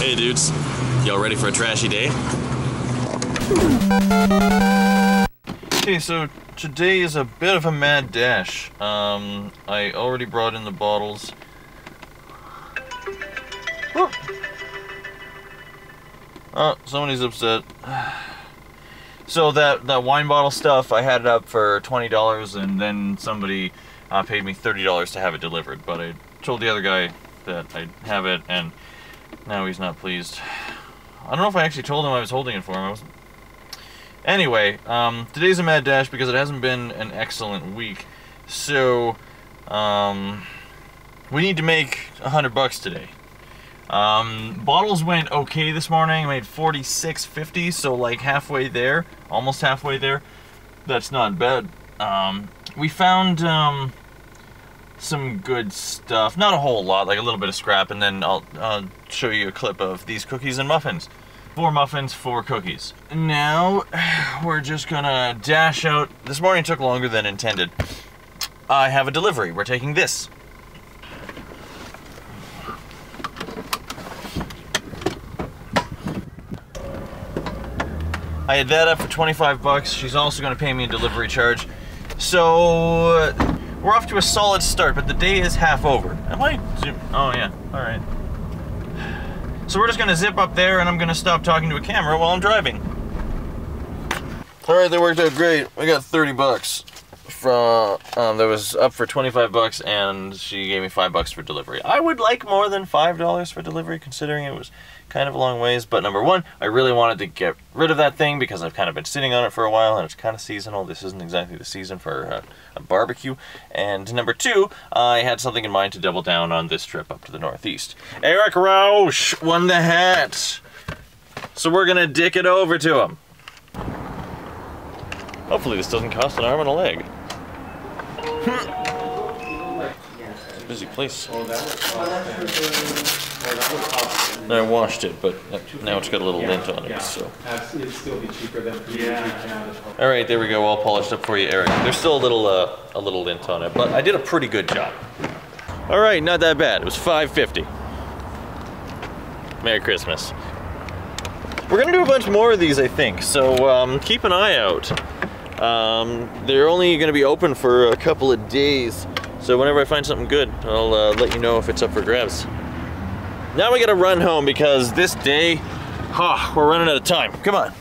Hey dudes, y'all ready for a trashy day? Okay, so today is a bit of a mad dash. I already brought in the bottles. Oh, somebody's upset. So that wine bottle stuff, I had it up for $20 and then somebody paid me $30 to have it delivered. But I told the other guy that I'd have it and now he's not pleased. I don't know if I actually told him I was holding it for him. I wasn't. Anyway, today's a mad dash because it hasn't been an excellent week. So, we need to make $100 today. Bottles went okay this morning. I made $46.50, so like halfway there, almost halfway there. That's not bad. We found some good stuff, not a whole lot, like a little bit of scrap, and then I'll show you a clip of these cookies and muffins. 4 muffins, 4 cookies. Now we're just gonna dash out. This morning took longer than intended. I have a delivery. We're taking this. I had that up for 25 bucks. She's also going to pay me a delivery charge. So, we're off to a solid start, but the day is half over. Am I zoom? Oh yeah, alright. So we're just going to zip up there and I'm going to stop talking to a camera while I'm driving. Alright, that worked out great. I got 30 bucks from, that was up for 25 bucks and she gave me 5 bucks for delivery. I would like more than $5 for delivery considering it was kind of a long ways, but number one, I really wanted to get rid of that thing because I've kind of been sitting on it for a while and it's kind of seasonal. This isn't exactly the season for a barbecue. And number two, I had something in mind to double down on this trip up to the Northeast. Eric Rausch won the hat. So we're gonna dick it over to him. Hopefully this doesn't cost an arm and a leg. It's a busy place. I washed it, but now it's got a little lint on it, so. It'd still be cheaper than Kijiji. All right, there we go, all polished up for you, Eric. There's still a little lint on it, but I did a pretty good job. All right, not that bad. It was $5.50. Merry Christmas. We're gonna do a bunch more of these, I think, so keep an eye out. They're only gonna be open for a couple of days, so whenever I find something good, I'll let you know if it's up for grabs. Now we gotta run home because this day, we're running out of time. Come on.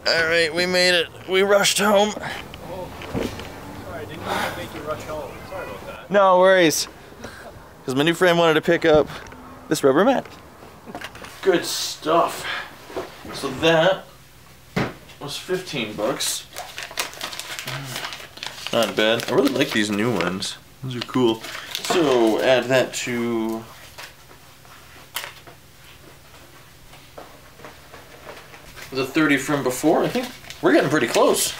All right, we made it. We rushed home. Oh, sorry, I didn't mean to make you rush home. Sorry about that. No worries. Because my new friend wanted to pick up this rubber mat. Good stuff. So that was 15 bucks. Not bad. I really like these new ones. Those are cool. So add that to the 30 from before. I think we're getting pretty close.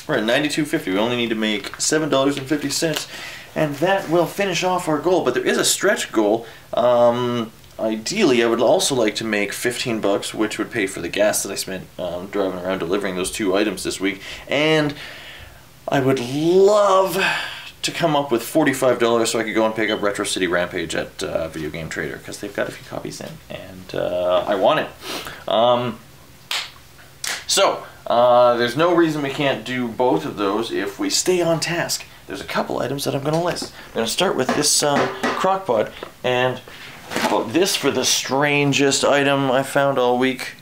We're at $92.50. We only need to make $7.50, and that will finish off our goal. But there is a stretch goal. Ideally, I would also like to make 15 bucks, which would pay for the gas that I spent driving around delivering those 2 items this week. And I would love to come up with $45 so I could go and pick up Retro City Rampage at Video Game Trader because they've got a few copies in and I want it. There's no reason we can't do both of those if we stay on task. There's a couple items that I'm going to list. I'm going to start with this crock pot, and how about this for the strangest item I found all week?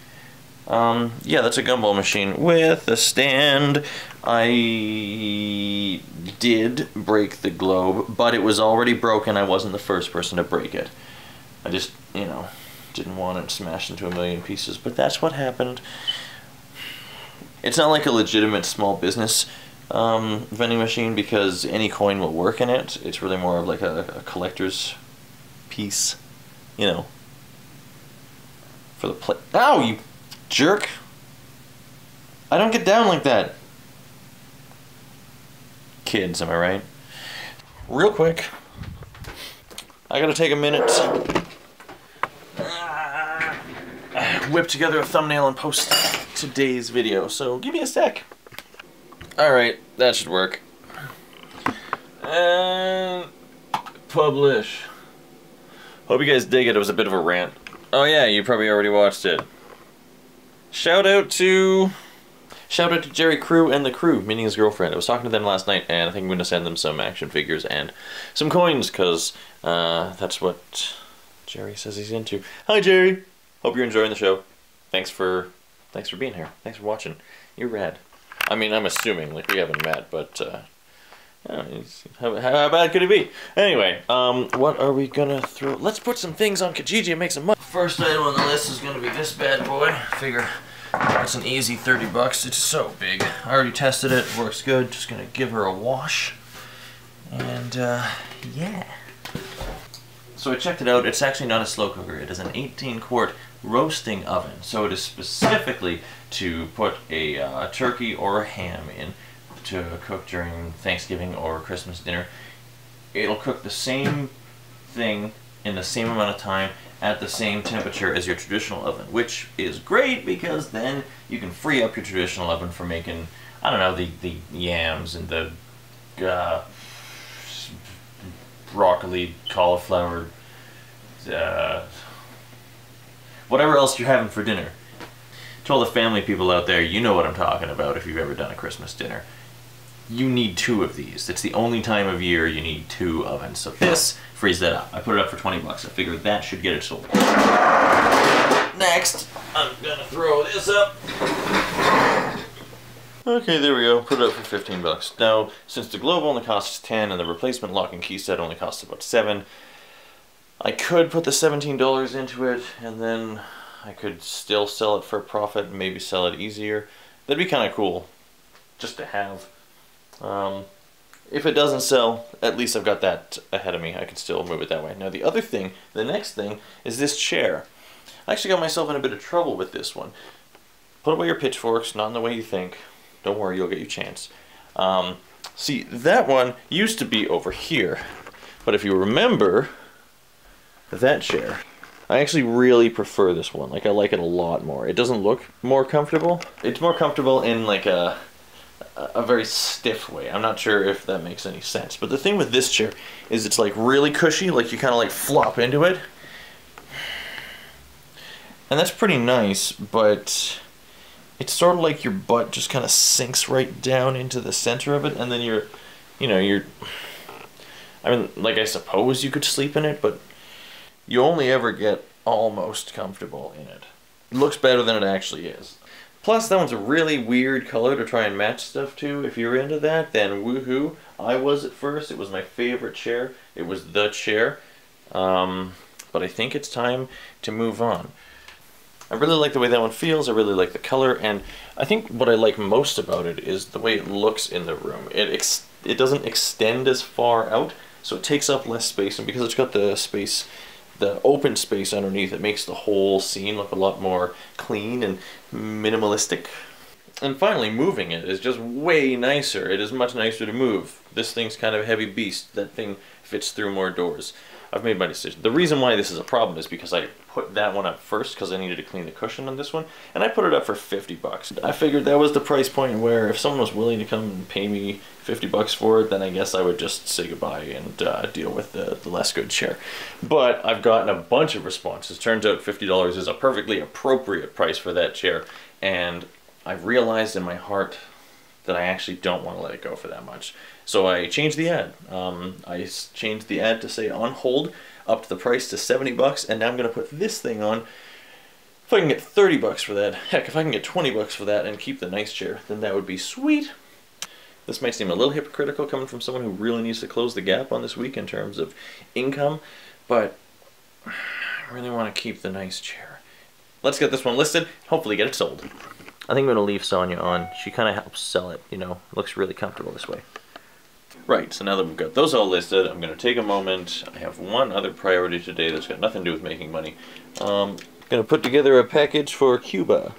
Yeah, that's a gumball machine with a stand. I did break the globe, but it was already broken. I wasn't the first person to break it. I just, you know, didn't want it smashed into a million pieces, but that's what happened. It's not like a legitimate small business vending machine because any coin will work in it. It's really more of like a collector's piece, you know, for the play. Ow, you jerk! I don't get down like that. Kids, am I right? Real quick, I gotta take a minute, whip together a thumbnail and post today's video, so give me a sec. Alright, that should work. And publish. Hope you guys dig it. It was a bit of a rant. Oh yeah, you probably already watched it. Shout out to Jerry Crew and the crew, meaning his girlfriend. I was talking to them last night, and I think I'm going to send them some action figures and some coins, because that's what Jerry says he's into. Hi, Jerry. Hope you're enjoying the show. Thanks for being here. Thanks for watching. You're rad. I mean, I'm assuming, like, we haven't met, but how bad could it be? Anyway, what are we gonna throw? Let's put some things on Kijiji and make some money. First item on the list is gonna be this bad boy. I figure that's an easy 30 bucks. It's so big. I already tested it. Works good. Just gonna give her a wash. And, yeah. So I checked it out. It's actually not a slow cooker. It is an 18-quart roasting oven. So it is specifically to put a turkey or a ham in to cook during Thanksgiving or Christmas dinner. It'll cook the same thing in the same amount of time at the same temperature as your traditional oven, which is great because then you can free up your traditional oven for making, I don't know, the yams and the broccoli, cauliflower, whatever else you're having for dinner. To all the family people out there, you know what I'm talking about if you've ever done a Christmas dinner. You need 2 of these. It's the only time of year you need 2 ovens. So this frees that up. I put it up for 20 bucks. I figured that should get it sold. Next, I'm gonna throw this up. Okay, there we go. Put it up for 15 bucks. Now, since the globe only costs 10 and the replacement lock and key set only costs about 7, I could put the $17 into it and then I could still sell it for a profit and maybe sell it easier. That'd be kind of cool just to have. If it doesn't sell, at least I've got that ahead of me. I can still move it that way. Now the other thing, the next thing, is this chair. I actually got myself in a bit of trouble with this one. Put away your pitchforks, not in the way you think. Don't worry, you'll get your chance. See, that one used to be over here. But if you remember, that chair, I actually really prefer this one. Like, I like it a lot more. It doesn't look more comfortable. It's more comfortable in like a very stiff way. I'm not sure if that makes any sense. But the thing with this chair is it's like really cushy, like you kind of like flop into it. And that's pretty nice, but it's sort of like your butt just kind of sinks right down into the center of it, and then I mean, like, I suppose you could sleep in it, but you only ever get almost comfortable in it. It looks better than it actually is. Plus, that one's a really weird color to try and match stuff to. If you're into that, then woohoo. I was at first. It was my favorite chair. It was the chair. But I think it's time to move on. I really like the way that one feels. I really like the color. And I think what I like most about it is the way it looks in the room. It doesn't extend as far out, so it takes up less space. And because it's got the space, the open space underneath, it makes the whole scene look a lot more clean and minimalistic. And finally, moving it is just way nicer. It is much nicer to move. This thing's kind of a heavy beast. That thing fits through more doors. I've made my decision. The reason why this is a problem is because I put that one up first because I needed to clean the cushion on this one, and I put it up for 50 bucks. I figured that was the price point where if someone was willing to come and pay me 50 bucks for it, then I guess I would just say goodbye and deal with the less good chair. But I've gotten a bunch of responses. Turns out $50 is a perfectly appropriate price for that chair, and I've realized in my heart that I actually don't want to let it go for that much. So I changed the ad. I changed the ad to say on hold, upped the price to 70 bucks, and now I'm going to put this thing on. If I can get 30 bucks for that, heck, if I can get 20 bucks for that and keep the nice chair, then that would be sweet. This might seem a little hypocritical coming from someone who really needs to close the gap on this week in terms of income, but I really want to keep the nice chair. Let's get this one listed, hopefully get it sold. I think I'm going to leave Sonia on. She kind of helps sell it, you know. It looks really comfortable this way. Right, so now that we've got those all listed, I'm going to take a moment. I have one other priority today that's got nothing to do with making money. I'm going to put together a package for Cuba.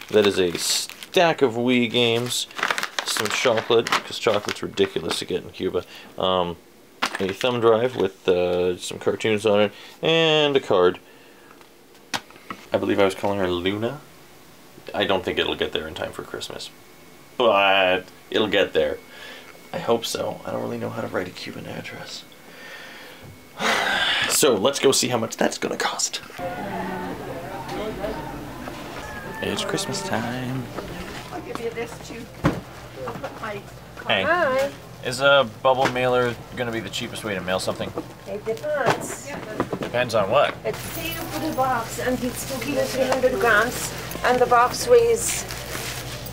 That is a stack of Wii games, some chocolate, because chocolate's ridiculous to get in Cuba, a thumb drive with some cartoons on it, and a card. I believe I was calling her Luna. I don't think it'll get there in time for Christmas, but it'll get there. I hope so. I don't really know how to write a Cuban address. So let's go see how much that's gonna cost. It's Christmas time. I'll give you this too. I'll put my Hey, Hi. is a bubble mailer gonna be the cheapest way to mail something? It depends. Depends on what. It's say you put a box and it's 2 kilos 300 grams and the box weighs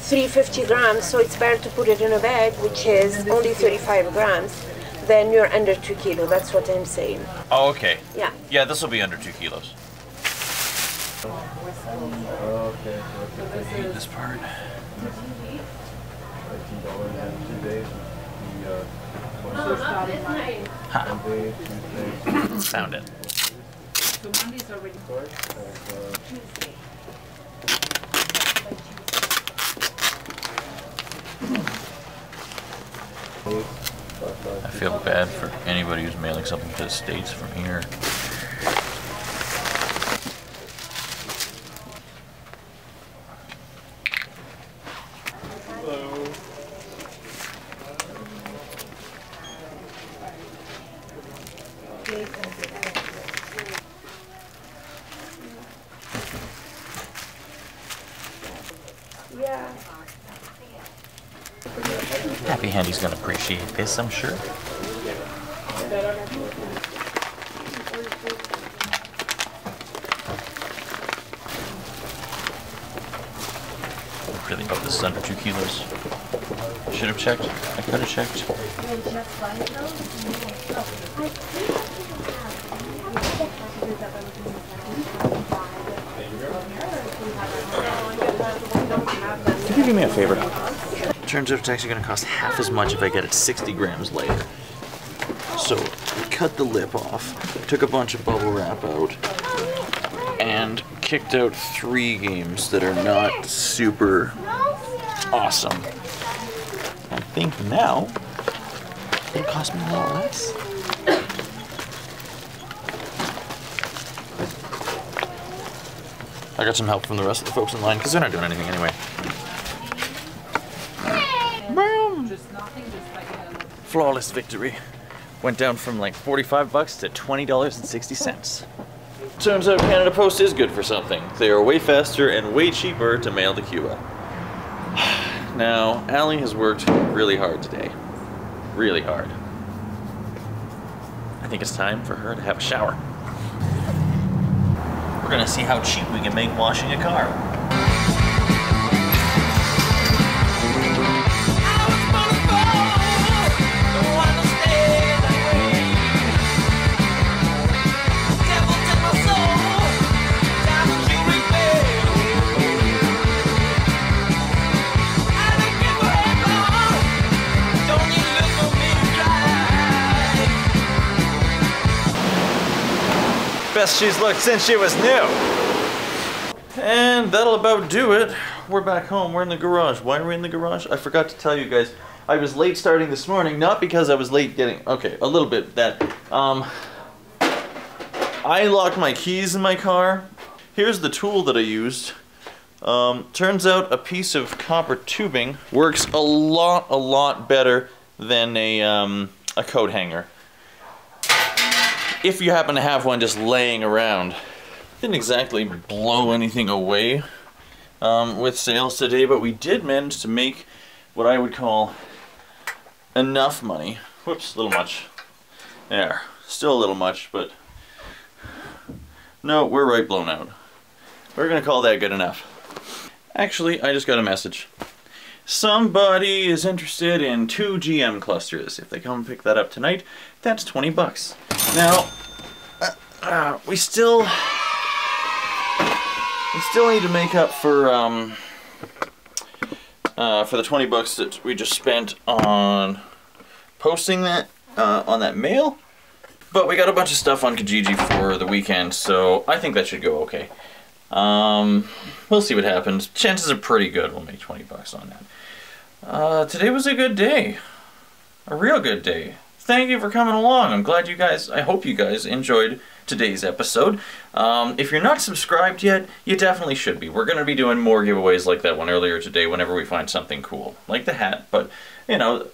350 grams, so it's better to put it in a bag which is only 35 grams. Then you're under 2 kilos. That's what I'm saying. Oh, okay. Yeah. Yeah, this will be under 2 kilos. Okay. I hate this part. $19 in 2 days. Found it. So Monday's already. I feel bad for anybody who's mailing something to the States from here. Yeah. Happy Handy's gonna appreciate this, I'm sure. Really hope this is under 2 kilos. Should have checked. I could have checked. Could you do me a favor? Turns out it's actually going to cost half as much if I get it 60 grams lighter. So, cut the lip off, took a bunch of bubble wrap out, and kicked out 3 games that are not super awesome. I think now it'll cost me a lot less. I got some help from the rest of the folks in line because they're not doing anything anyway. Flawless victory. Went down from like 45 bucks to $20.60. Turns out Canada Post is good for something. They are way faster and way cheaper to mail to Cuba. Now, Allie has worked really hard today. Really hard. I think it's time for her to have a shower. We're gonna see how cheap we can make washing a car. Best she's looked since she was new. And that'll about do it. We're back home. We're in the garage. Why are we in the garage? I forgot to tell you guys. I was late starting this morning, not because I was late getting... Okay, a little bit that. I locked my keys in my car. Here's the tool that I used. Turns out a piece of copper tubing works a lot better than a coat hanger. If you happen to have one just laying around. Didn't exactly blow anything away with sales today, but we did manage to make what I would call enough money. Whoops, a little much. There, still a little much, but no, we're right blown out. We're gonna call that good enough. Actually, I just got a message. Somebody is interested in 2 GM clusters. If they come pick that up tonight, that's 20 bucks. Now, we still need to make up for the 20 bucks that we just spent on posting that on that mail. But we got a bunch of stuff on Kijiji for the weekend, so I think that should go okay. We'll see what happens. Chances are pretty good we'll make 20 bucks on that. Today was a good day. A real good day. Thank you for coming along. I'm glad you guys, I hope you guys enjoyed today's episode. If you're not subscribed yet, you definitely should be. We're going to be doing more giveaways like that one earlier today whenever we find something cool. Like the hat, but, you know,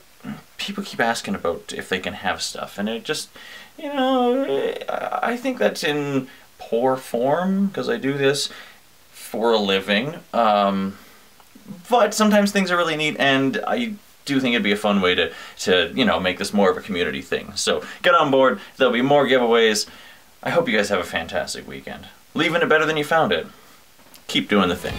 people keep asking about if they can have stuff, and it just, you know, I think that's in poor form because I do this for a living. But sometimes things are really neat, and I do think it'd be a fun way to you know, make this more of a community thing. So get on board. There'll be more giveaways. I hope you guys have a fantastic weekend. Leaving it better than you found it. Keep doing the thing.